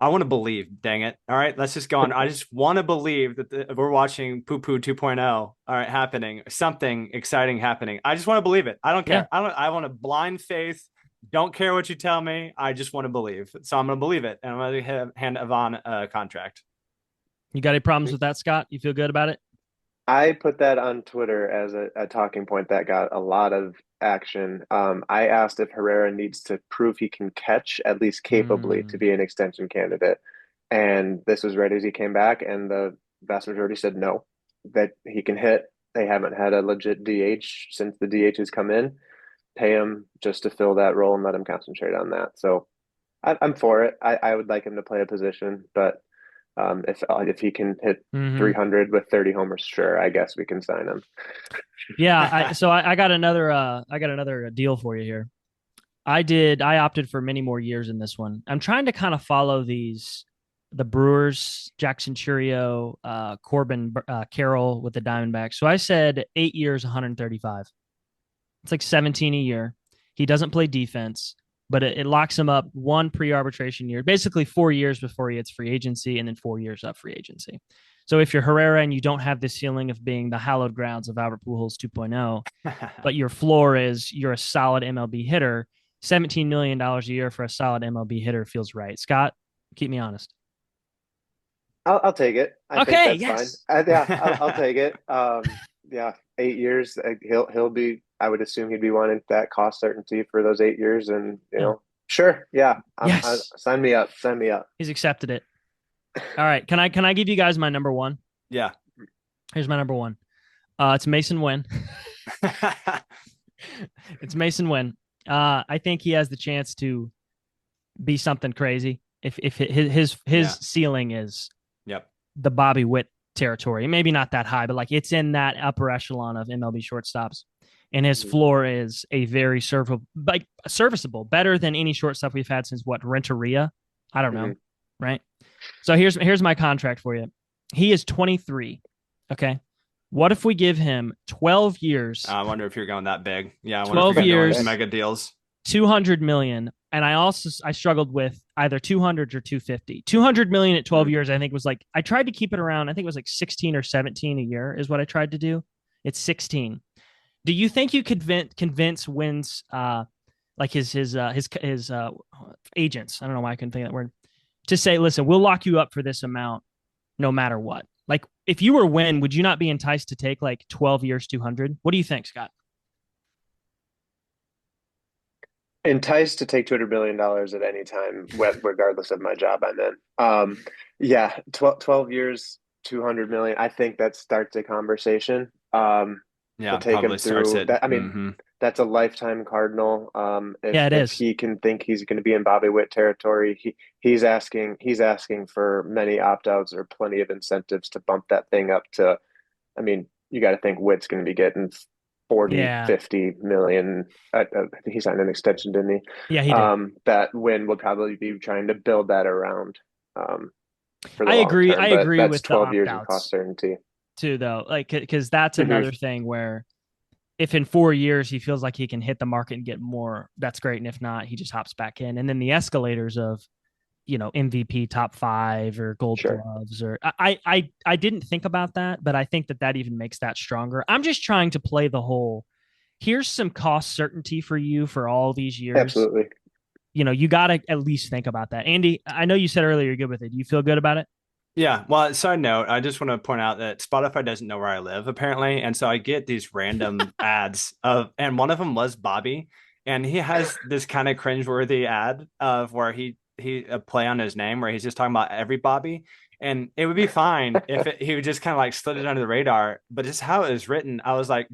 I want to believe, dang it. All right, let's just go on. I just want to believe that we're watching Poo Poo 2.0, all right, happening, something exciting happening. I just want to believe it. I don't Yeah. care. I want a blind faith. Don't care what you tell me. I just want to believe. So I'm going to believe it. And I'm going to hand Ivan a contract. You got any problems with that, Scott? You feel good about it? I put that on Twitter as a talking point that got a lot of action. I asked if Herrera needs to prove he can catch at least capably to Mm, be an extension candidate. And this was right as he came back, and the vast majority said no, that he can hit. They haven't had a legit DH since the DH has come in. Pay him just to fill that role and let him concentrate on that. So I'm for it. I would like him to play a position, but if he can hit hmm 300 with 30 homers, sure, I guess we can sign him. Yeah. I got another deal for you here. I opted for many more years in this one. I'm trying to kind of follow the Brewers, Jackson Churio, Corbin Carroll with the Diamondbacks. So I said 8 years, 135. It's like 17 a year. He doesn't play defense, but it locks him up one pre-arbitration year, basically 4 years before he hits free agency, and then 4 years up free agency. So if you're Herrera and you don't have this ceiling of being the hallowed grounds of Albert Pujols 2.0, but your floor is you're a solid MLB hitter, $17 million a year for a solid MLB hitter feels right. Scott, keep me honest. I'll take it. I think Okay, that's fine. yes. Yeah, I'll take it. Yeah, 8 years. He'll be. I would assume he'd be wanting that cost certainty for those 8 years, and Yeah. sure. Yeah, Yes. sign me up. Sign me up. He's accepted it. All right. Can I give you guys my number one? Yeah. Here's my number one. It's Mason Wynn. It's Mason Wynn. I think he has the chance to be something crazy. If his Yeah. ceiling is Yep. the Bobby Witt territory, maybe not that high, but like it's in that upper echelon of MLB shortstops. And his Mhm. floor is a very serviceable, better than any shortstop we've had since what Renteria. I don't know, Mhm. right? So here's my contract for you. He is 23. Okay. What if we give him 12 years, I wonder if you're going that big. Yeah. I wonder if you're 12 going to do one of years, these mega deals. 200 million? And I struggled with either 200 or 250. 200 million at 12 Mhm. years, I think was like, I tried to keep it around. I think it was like 16 or 17 a year is what I tried to do. It's 16. Do you think you could convince Wynn's like his agents? I don't know why I couldn't think of that word to say, listen, we'll lock you up for this amount no matter what. Like if you were Wynn, would you not be enticed to take like 12 years, 200? What do you think, Scott? Enticed to take $200 million at any time, regardless of my job I'm in. Yeah, 12 years, 200 million. I think that starts a conversation. To Yeah. take him Probably starts through it. that. I mean, Mm-hmm. that's a lifetime Cardinal. Yeah, it If is. he can think he's going to be in Bobby Witt territory, he's asking for many opt outs or plenty of incentives to bump that thing up to. I mean, you got to think Witt's going to be getting 40, Yeah. 50 million. I think he signed an extension, didn't he? Yeah, he did. That Win would probably be trying to build that around um, for the I long agree. term, I but agree that's with the 12 opt years of cost outs certainty. too, though. Like, because that's Hmm. another thing where if in 4 years he feels like he can hit the market and get more, that's great. And if not, he just hops back in. And then the escalators of MVP top 5 or Gold Sure. Gloves, or I didn't think about that, but I think that even makes that stronger. I'm just trying to play the whole. Here's some cost certainty for you for all these years. Absolutely. You got to at least think about that. Andy, I know you said earlier you're good with it. Do you feel good about it? Yeah. Well, side note, I just want to point out that Spotify doesn't know where I live apparently, and so I get these random ads and one of them was Bobby, and he has this kind of cringeworthy ad of where he a play on his name where he's just talking about every Bobby, and it would be fine if he would just kind of like slid it under the radar, but just how it was written, I was like,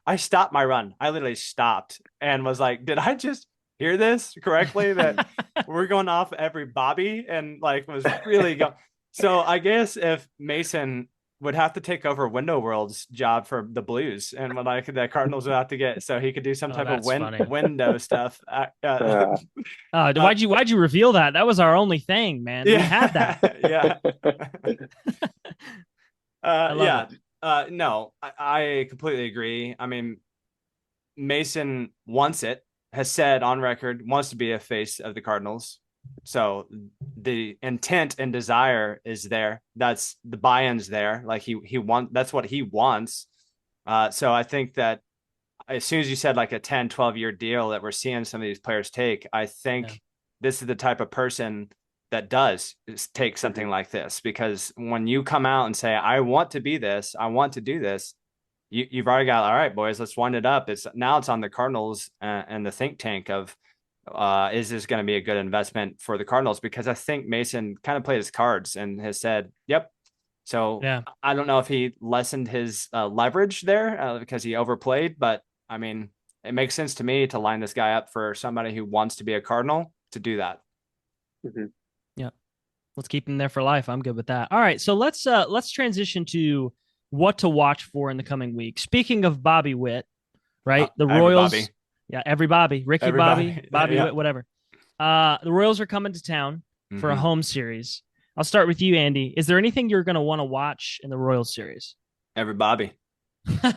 I stopped my run. I literally stopped and was like, did I just hear this correctly? That we're going off every Bobby and like was really going. So I guess if Mason would have to take over Window World's job for the Blues and what like the Cardinals would have to get so he could do some type of window stuff. Why'd you reveal that? That was our only thing, man. Yeah. We had that. Yeah. Yeah. No, I completely agree. I mean, Mason wants it, has said on record, wants to be a face of the Cardinals. So the intent and desire is there. That's the buy-in's there. Like that's what he wants. So I think that as soon as you said like a 10, 12-year deal that we're seeing some of these players take, I think this is the type of person that does take something like this, because when you come out and say, I want to be this, I want to do this, you've already got, all right, boys, let's wind it up. It's on the Cardinals and the think tank of, is this going to be a good investment for the Cardinals? Because I think Mason kind of played his cards and has said, yep. So I don't know if he lessened his leverage there because he overplayed, but I mean, it makes sense to me to line this guy up for somebody who wants to be a Cardinal to do that. Mm-hmm. Yeah. Let's keep him there for life. I'm good with that. All right. So let's transition to what to watch for in the coming week. Speaking of Bobby Witt, right? The Royals. Bobby. Yeah, every Bobby. Ricky everybody. Bobby Witt, whatever. The Royals are coming to town for a home series. I'll start with you, Andy. Is there anything you're going to want to watch in the Royals series? Every Bobby. All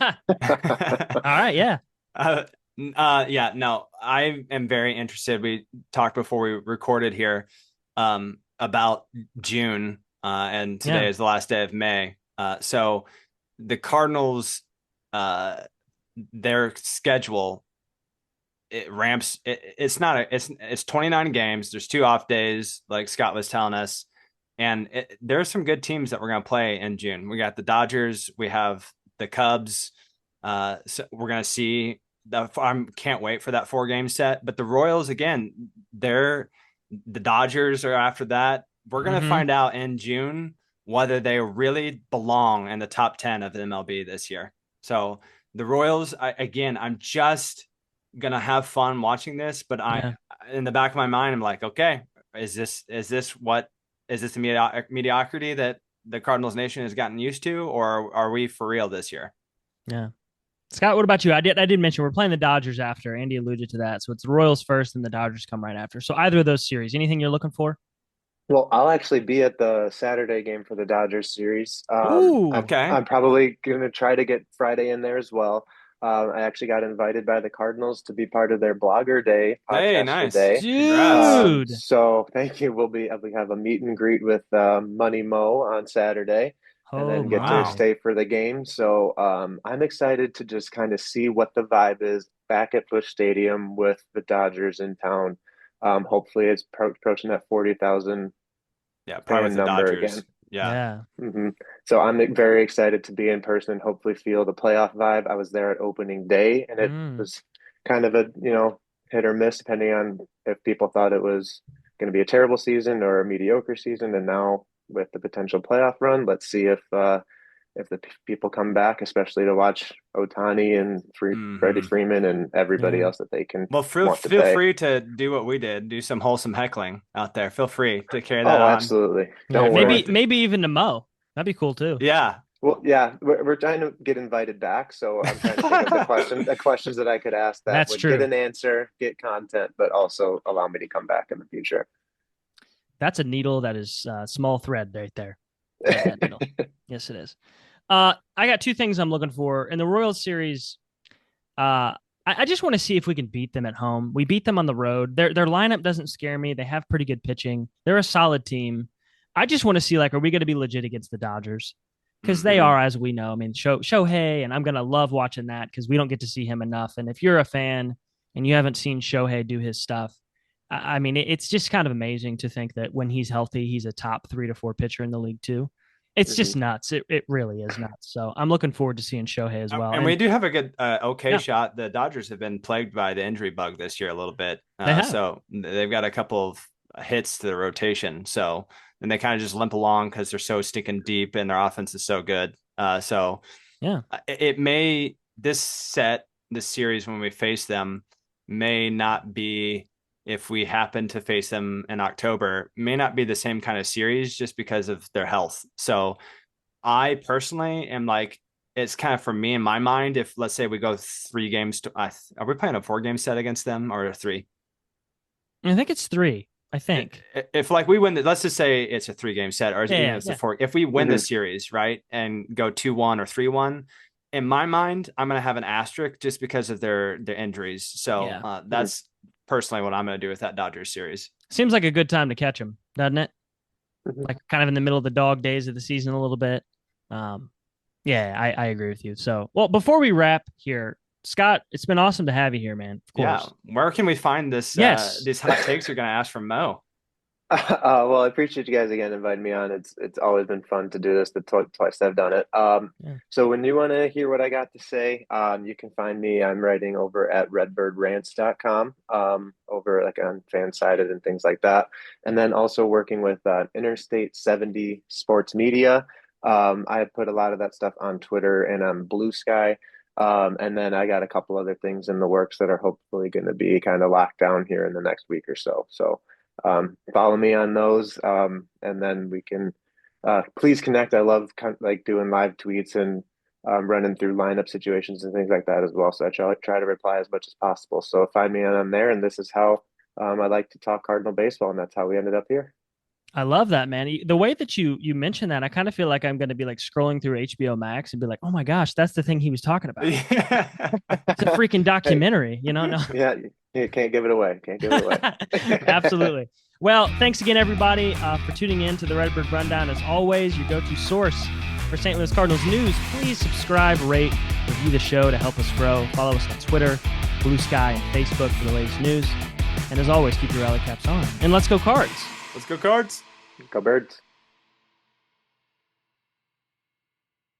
right, yeah. Yeah, no, I am very interested. We talked before we recorded here about June, and today is the last day of May. So the Cardinals, their schedule, it ramps. It's 29 games. There's 2 off days, like Scott was telling us, and there's some good teams that we're going to play in June. We got the Dodgers. We have the Cubs. So we're going to see. I can't wait for that 4-game set. But the Royals, again, the Dodgers are after that. We're going to find out in June whether they really belong in the top 10 of the MLB this year. So the Royals, I'm just going to have fun watching this. But in the back of my mind, I'm like, okay, is this the mediocrity that the Cardinals nation has gotten used to, or are we for real this year? Yeah. Scott, what about you? I did mention we're playing the Dodgers after. Andy alluded to that. So it's the Royals first and the Dodgers come right after. So either of those series, anything you're looking for? Well, I'll actually be at the Saturday game for the Dodgers series. Ooh, okay. I'm probably going to try to get Friday in there as well. I actually got invited by the Cardinals to be part of their Blogger Day podcast nice. today. Dude. So thank you. We have a meet and greet with Money Mo on Saturday, and then get to stay for the game. So I'm excited to just kind of see what the vibe is back at Busch Stadium with the Dodgers in town. Hopefully it's approaching that 40,000 probably the number Dodgers again. Yeah. Mm-hmm. So I'm very excited to be in person, hopefully feel the playoff vibe. I was there at opening day, and it was kind of a, hit or miss depending on if people thought it was going to be a terrible season or a mediocre season. And now with the potential playoff run, let's see if the people come back, especially to watch Ohtani and Freddie Freeman and everybody else that they can. Well, feel free to do what we did, do some wholesome heckling out there. Feel free to carry that on. Absolutely. Don't worry. Maybe even to Mo. That'd be cool too. Yeah. Well, yeah, we're trying to get invited back, so I'm trying to think of the questions that I could ask that would get an answer, get content, but also allow me to come back in the future. That's a needle that is small thread right there. Yes, it is. I got 2 things I'm looking for in the Royals series. I just want to see if we can beat them at home. We beat them on the road. Their lineup doesn't scare me. They have pretty good pitching. They're a solid team. I just want to see, like, are we going to be legit against the Dodgers? Because they Mhm. are, as we know. I mean, Shohei, and I'm going to love watching that because we don't get to see him enough. And if you're a fan and you haven't seen Shohei do his stuff, I mean, it's just kind of amazing to think that when he's healthy, he's a top 3 to 4 pitcher in the league too. It's just Mhm. nuts. It really is nuts. So I'm looking forward to seeing Shohei as well. And we do have a good, okay Yeah, shot. The Dodgers have been plagued by the injury bug this year a little bit. they have. So they've got a couple of hits to the rotation. So, and they kind of just limp along because they're so stinking deep and their offense is so good. So Yeah. it may, this series when we face them may not be, if we happen to face them in October, may not be the same kind of series just because of their health. So I personally am like, it's kind of for me in my mind. If let's say we go 3 games to, are we playing a 4 game set against them or a three? I think it's 3. I think. If like we win, let's just say it's a 3 game set, or even Yeah, if it's yeah. a four. If we win the Mhm. series, right, and go 2-1 or 3-1, in my mind, I'm gonna have an asterisk just because of their injuries. So Yeah. that's personally what I'm gonna do with that Dodgers series. Seems like a good time to catch him, doesn't it? Mhm. Like kind of in the middle of the dog days of the season a little bit. Um, yeah, I agree with you. So, well, before we wrap here, Scott, it's been awesome to have you here, man. Of Yeah, course. where can we find this? Yes. These hot takes you're gonna ask from Mo. Well, I appreciate you guys again inviting me on. It's always been fun to do this. The twice I've done it. Yeah. So when you want to hear what I got to say, you can find me. I'm writing over at redbirdrant.com, over like on Fansided and things like that, and then also working with Interstate 70 Sports Media. I put a lot of that stuff on Twitter and on Blue Sky. And then I got a couple other things in the works that are hopefully going to be kind of locked down here in the next week or so. So follow me on those, and then we can please connect. I love like doing live tweets and running through lineup situations and things like that as well. So I try to reply as much as possible. So find me on there, and this is how I like to talk Cardinal baseball, and that's how we ended up here. I love that, man. The way that you mentioned that, I kind of feel like I'm going to be like scrolling through HBO Max and be like, "Oh my gosh, that's the thing he was talking about." Yeah. It's a freaking Hey, documentary, No. yeah, you can't give it away. Can't give it away. Absolutely. Well, thanks again, everybody, for tuning in to the Redbird Rundown. As always, your go-to source for St. Louis Cardinals news. Please subscribe, rate, review the show to help us grow. Follow us on Twitter, Blue Sky, and Facebook for the latest news. And as always, keep your rally caps on. And let's go Cards. Let's go Cards. Go Birds.